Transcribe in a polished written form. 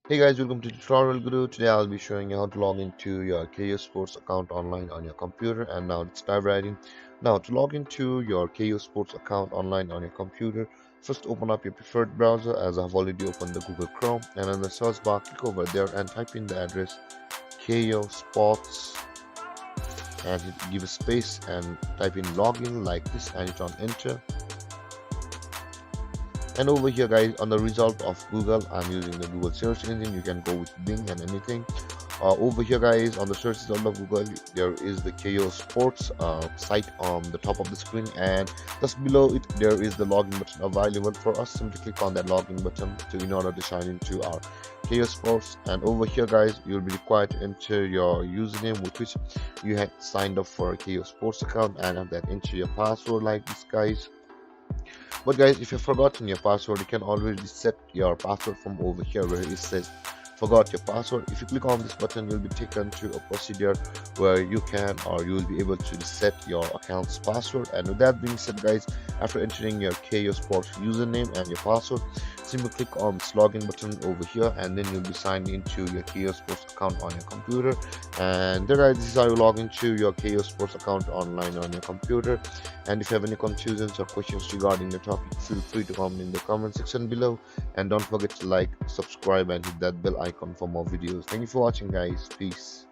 Hey guys, welcome to Tutorial Guru. Today I'll be showing you how to log into your Kayo Sports account online on your computer. And now let's dive right in. Now to log into your Kayo Sports account online on your computer, first open up your preferred browser, as I've already opened the Google Chrome, and in the search bar click over there and type in the address Kayo Sports and give a space and type in login like this and hit on enter. And over here guys, on the result of Google, I'm using the Google search engine. You can go with Bing and anything. Over here guys, on the search result of Google, there is the KO Sports site on the top of the screen, and just below it there is the login button available for us. Simply click on that login button in order to sign into our KO Sports. And over here guys, you'll be required to enter your username with which you had signed up for a KO Sports account, and after that enter your password like this guys. But guys, if you've forgotten your password, you can always reset your password from over here where it says forgot your password. If you click on this button, you'll be taken to a procedure where you can or you will be able to reset your account's password. And with that being said guys, after entering your KO Sports username and your password, simply click on this login button over here, and then you'll be signed into your KO Sports account on your computer. And there guys, this is how you log into your KO Sports account online on your computer. And if you have any confusions or questions regarding the topic, feel free to comment in the comment section below. And don't forget to like, subscribe, and hit that bell icon for more videos. Thank you for watching guys. Peace.